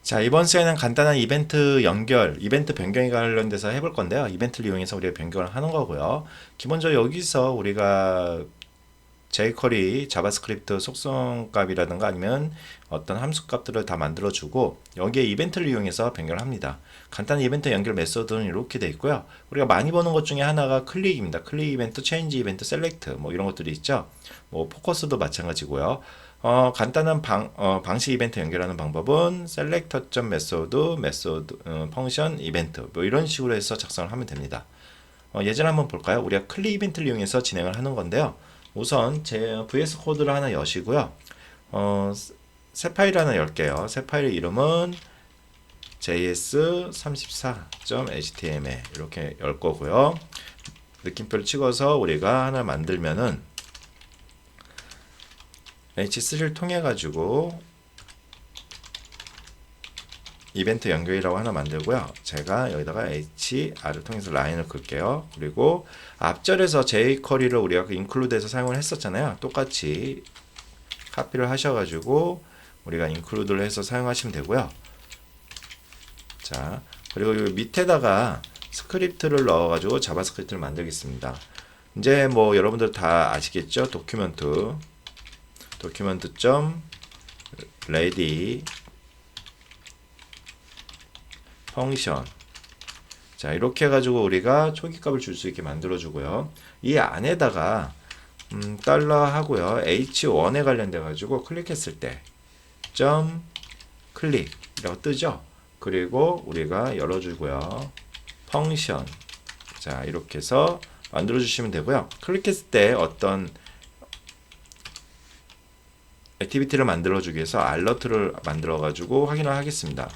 자, 이번 시간에는 간단한 이벤트 연결, 이벤트 변경에 관련돼서 해볼 건데요. 이벤트를 이용해서 우리가 변경을 하는 거고요. 기본적으로 여기서 우리가 jQuery, 자바스크립트 속성값이라든가 아니면 어떤 함수 값들을 다 만들어주고 여기에 이벤트를 이용해서 변경을 합니다. 간단한 이벤트 연결 메소드는 이렇게 되어 있고요. 우리가 많이 보는 것 중에 하나가 클릭입니다. 클릭 이벤트, 체인지 이벤트, 셀렉트 뭐 이런 것들이 있죠. 뭐 포커스도 마찬가지고요. 간단한 방식 이벤트 연결하는 방법은 selector.method, 펑션 이벤트 뭐 이런 식으로 해서 작성을 하면 됩니다. 예제 한번 볼까요? 우리가 클릭 이벤트를 이용해서 진행을 하는 건데요. 우선 제 VS 코드를 하나 여시고요. 새 파일 하나 열게요. 새 파일 이름은 js34.html 이렇게 열 거고요. 느낌표를 찍어서 우리가 하나 만들면은 h3를 통해 가지고 이벤트 연결이라고 하나 만들고요. 제가 여기다가 HR을 통해서 라인을 그을게요. 그리고 앞절에서 jQuery를 우리가 그 include에서 사용을 했었잖아요. 똑같이 카피를 하셔가지고 우리가 include를 해서 사용하시면 되고요. 자, 그리고 여기 밑에다가 스크립트를 넣어가지고 자바스크립트를 만들겠습니다. 이제 뭐 여러분들 다 아시겠죠? 도큐멘트 점 ready 펑션. 자, 이렇게 해가지고 우리가 초기값을 줄 수 있게 만들어주고요. 이 안에다가 달러 하고요. h1에 관련돼 가지고 클릭했을 때 점 클릭이라고 뜨죠. 그리고 우리가 열어주고요. 펑션. 자, 이렇게 해서 만들어주시면 되고요. 클릭했을 때 어떤 액티비티를 만들어주기 위해서 알러트를 만들어 가지고 확인을 하겠습니다.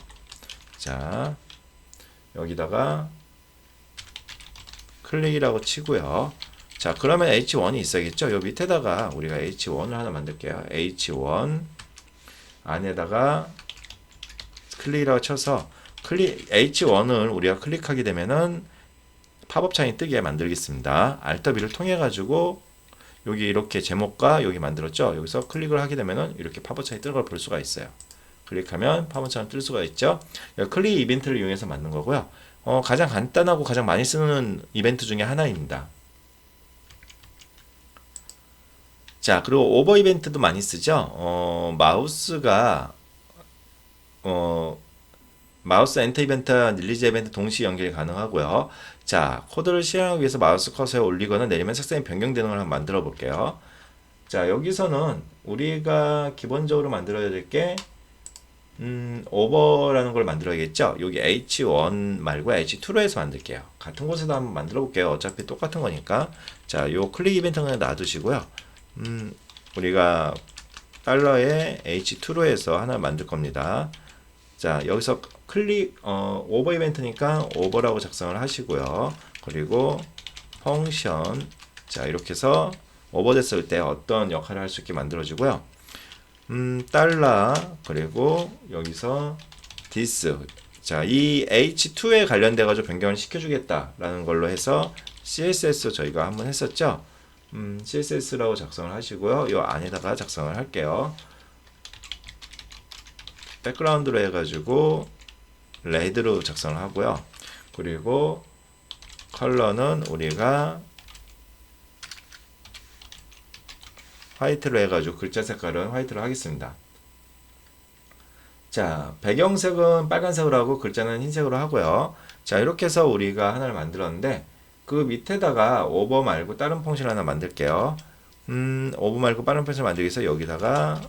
자, 여기다가 클릭이라고 치고요. 자, 그러면 H1이 있어야겠죠? 여기 밑에다가 우리가 H1을 하나 만들게요. H1 안에다가 클릭이라고 쳐서 H1을 우리가 클릭하게 되면은 팝업 창이 뜨게 만들겠습니다. Alt-B를 통해 가지고 여기 이렇게 제목과 여기 만들었죠? 여기서 클릭을 하게 되면은 이렇게 팝업 창이 뜨는 걸 볼 수가 있어요. 클릭하면 팝업창을 뜰 수가 있죠. 클릭 이벤트를 이용해서 만든 거고요. 가장 간단하고 가장 많이 쓰는 이벤트 중에 하나입니다. 자, 그리고 오버 이벤트도 많이 쓰죠. 마우스 엔터 이벤트와 릴리즈 이벤트 동시 연결이 가능하고요. 자, 코드를 실행하기 위해서 마우스 커서에 올리거나 내리면 색상이 변경되는 걸 한번 만들어 볼게요. 자, 여기서는 우리가 기본적으로 만들어야 될 게 오버라는 걸 만들어야겠죠. 여기 H1 말고 H2로 해서 만들게요. 같은 곳에다 한번 만들어 볼게요. 어차피 똑같은 거니까. 자, 요 클릭 이벤트는 그냥 놔두시고요. 우리가 달러에 H2로 해서 하나 만들 겁니다. 자, 여기서 오버 이벤트니까 오버라고 작성을 하시고요. 그리고 펑션. 자, 이렇게 해서 오버됐을 때 어떤 역할을 할 수 있게 만들어주고요. 달러 그리고 여기서 this. 자, 이 h2에 관련돼 가지고 변경을 시켜주겠다라는 걸로 해서 css 저희가 한번 했었죠. css라고 작성을 하시고요. 이 안에다가 작성을 할게요. 백그라운드로 해가지고 레드로 작성을 하고요. 그리고 컬러는 우리가 화이트로 해가지고 글자 색깔은 화이트로 하겠습니다. 자, 배경색은 빨간색으로 하고 글자는 흰색으로 하고요. 자, 이렇게 해서 우리가 하나를 만들었는데 그 밑에다가 오버 말고 다른 펑션 하나 만들게요. 오버 말고 다른 펑션 만들기 위해서 여기다가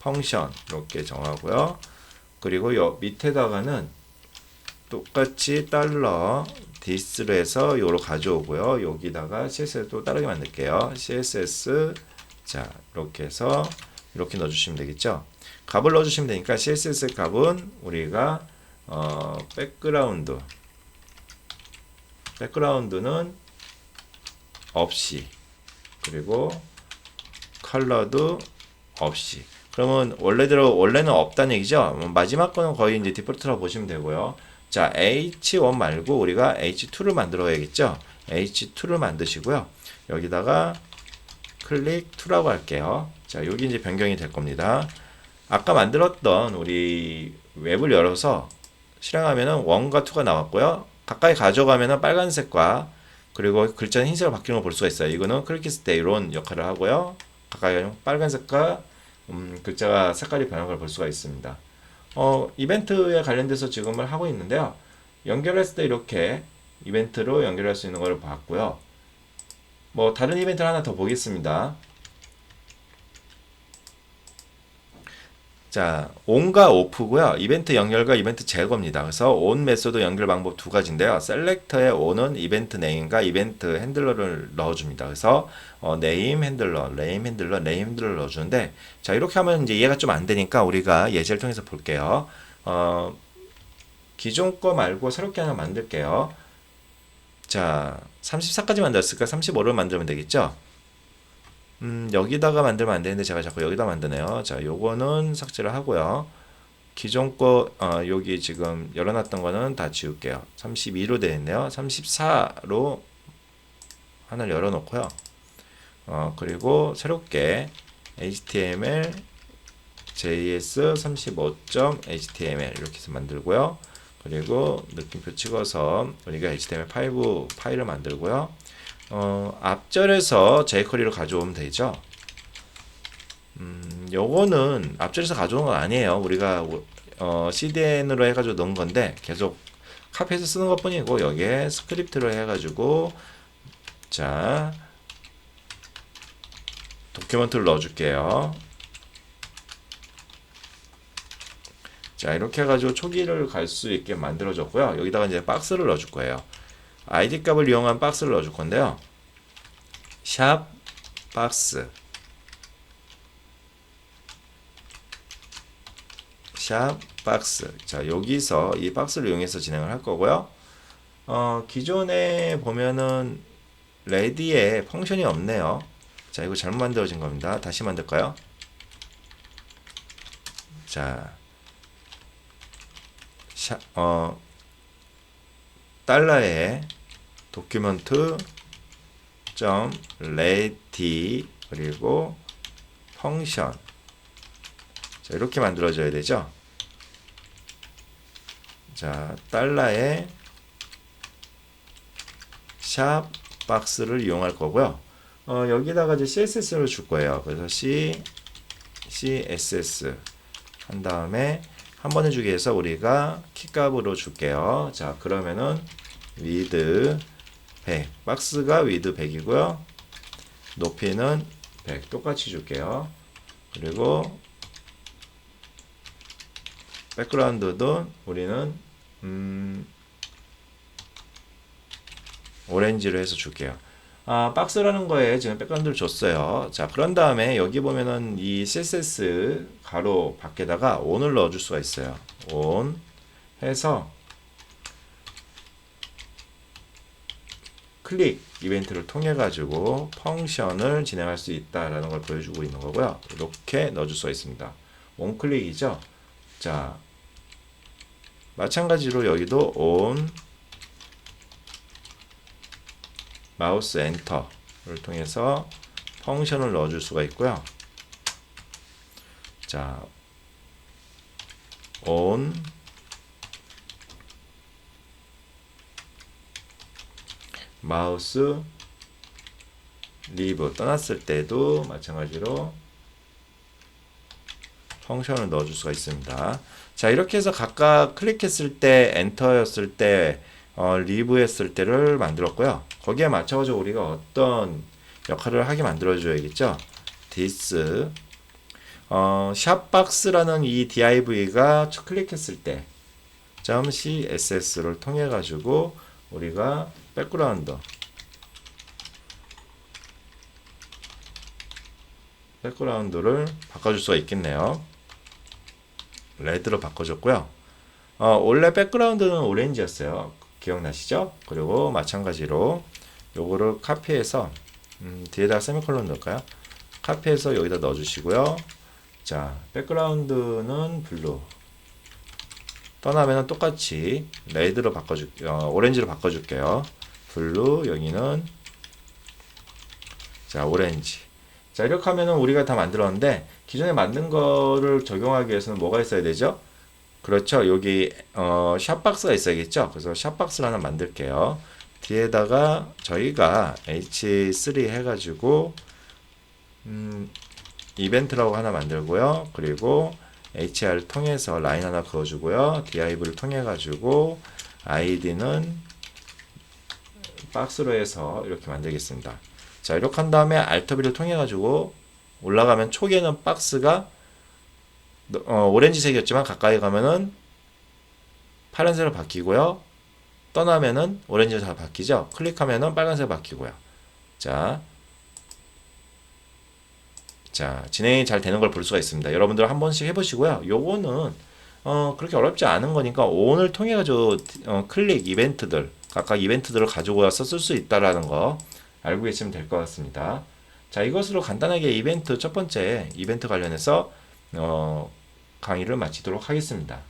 펑션 이렇게 정하고요. 그리고 요 밑에다가는 똑같이 달러 this로 해서 요로 가져오고요. 여기다가 css 또 다르게 만들게요. css. 자, 이렇게 해서 이렇게 넣어주시면 되겠죠. 값을 넣어주시면 되니까 css 값은 우리가 백그라운드는 없이, 그리고 컬러도 없이. 그러면 원래는 없다는 얘기죠. 마지막 거는 거의 이제 디폴트라고 보시면 되고요. 자, H1 말고 우리가 H2를 만들어야겠죠. H2를 만드시고요. 여기다가 클릭 2라고 할게요. 자, 여기 이제 변경이 될 겁니다. 아까 만들었던 우리 웹을 열어서 실행하면은 1과 2가 나왔고요. 가까이 가져가면은 빨간색과 그리고 글자는 흰색으로 바뀌는 걸 볼 수가 있어요. 이거는 클릭했을 때 이런 역할을 하고요. 가까이 가면 빨간색과 글자가 색깔이 변하는 걸 볼 수가 있습니다. 이벤트에 관련돼서 지금을 하고 있는데요. 연결했을 때 이렇게 이벤트로 연결할 수 있는 걸 봤고요. 뭐 다른 이벤트를 하나 더 보겠습니다. 자, on과 off고요. 이벤트 연결과 이벤트 제거입니다. 그래서 on 메소드 연결 방법 두 가지인데요. 셀렉터의 on은 이벤트 네임과 이벤트 핸들러를 넣어줍니다. 그래서 네임 핸들러, 네임 핸들러, 네임 핸들러를 넣어주는데, 자, 이렇게 하면 이제 이해가 좀 안 되니까 우리가 예제를 통해서 볼게요. 기존 거 말고 새롭게 하나 만들게요. 자, 34까지 만들었으니까 35를 만들면 되겠죠? 여기다가 만들면 안 되는데 제가 자꾸 여기다 만드네요. 자, 요거는 삭제를 하고요. 기존 거, 여기 지금 열어놨던 거는 다 지울게요. 32로 되어 있네요. 34로 하나를 열어놓고요. 그리고 새롭게 HTML, JS 35.html 이렇게 해서 만들고요. 그리고 느낌표 찍어서 우리가 HTML5 파일을 만들고요. 앞절에서 jQuery로 가져오면 되죠. 요거는 앞절에서 가져온 건 아니에요. 우리가 CDN으로 해가지고 넣은 건데 계속 카피해서 쓰는 것 뿐이고 여기에 스크립트로 해가지고 자 도큐먼트를 넣어줄게요. 자 이렇게 해가지고 초기를 갈 수 있게 만들어졌고요. 여기다가 이제 박스를 넣어줄 거예요. id 값을 이용한 박스를 넣어줄 건데요. 샵 박스 샵 박스. 자 여기서 이 박스를 이용해서 진행을 할 거고요. 기존에 보면은 레디에 펑션이 없네요. 자 이거 잘못 만들어진 겁니다. 다시 만들까요? 자 달러에 도큐먼트 점 레디 그리고 펑션. 자 이렇게 만들어져야 되죠. 자 달러에 샵 박스를 이용할 거고요. 여기다가 이제 CSS를 줄 거예요. 그래서 CSS 한 다음에 한 번 해주기 위해서 우리가 키값으로 줄게요. 자 그러면은 width 100 박스가 width 100이고요. 높이는 100 똑같이 줄게요. 그리고 백그라운드도 우리는 오렌지로 해서 줄게요. 박스라는 거에 지금 백그라운드를 줬어요. 자, 그런 다음에 여기 보면은 이 CSS 가로 밖에다가 on을 넣어줄 수가 있어요. on 해서 클릭 이벤트를 통해 가지고 펑션을 진행할 수 있다라는 걸 보여주고 있는 거고요. 이렇게 넣어줄 수가 있습니다. on 클릭이죠. 자, 마찬가지로 여기도 on 마우스 엔터를 통해서 펑션을 넣어줄 수가 있고요. 자, on 마우스 리브 떠났을 때도 마찬가지로 펑션을 넣어줄 수가 있습니다. 자 이렇게 해서 각각 클릭했을 때 엔터였을 때 리브 했을 때를 만들었고요. 거기에 맞춰가지고 우리가 어떤 역할을 하게 만들어줘야겠죠. this 샵박스라는 이 div가 클릭했을 때 .css를 통해 가지고 우리가 백그라운드를 바꿔줄 수가 있겠네요. 레드로 바꿔줬고요. 원래 백그라운드는 오렌지였어요. 기억나시죠? 그리고 마찬가지로 요거를 카피해서 뒤에다가 세미콜론 넣을까요? 카피해서 여기다 넣어주시고요. 자, 백그라운드는 블루. 떠나면은 똑같이 레드로 오렌지로 바꿔줄게요. 블루, 여기는 자, 오렌지. 자, 이렇게 하면은 우리가 다 만들었는데 기존에 만든 거를 적용하기 위해서는 뭐가 있어야 되죠? 그렇죠. 여기 샵박스가 있어야겠죠. 그래서 샵박스를 하나 만들게요. 뒤에다가 저희가 H3 해가지고 이벤트라고 하나 만들고요. 그리고 HR 통해서 라인 하나 그어주고요. div를 통해 가지고 id는 박스로 해서 이렇게 만들겠습니다. 자, 이렇게 한 다음에 Alt B를 통해 가지고 올라가면 초기에는 박스가 오렌지색이었지만 가까이 가면은 파란색으로 바뀌고요. 떠나면은 오렌지색으로 바뀌죠. 클릭하면은 빨간색으로 바뀌고요. 자, 진행이 잘 되는 걸 볼 수가 있습니다. 여러분들 한 번씩 해보시고요. 요거는 그렇게 어렵지 않은 거니까 오늘 통해 가지고 클릭 이벤트들 각각 이벤트들을 가지고 와서 쓸 수 있다라는 거 알고 계시면 될 것 같습니다. 자, 이것으로 간단하게 이벤트 첫 번째 이벤트 관련해서 강의를 마치도록 하겠습니다.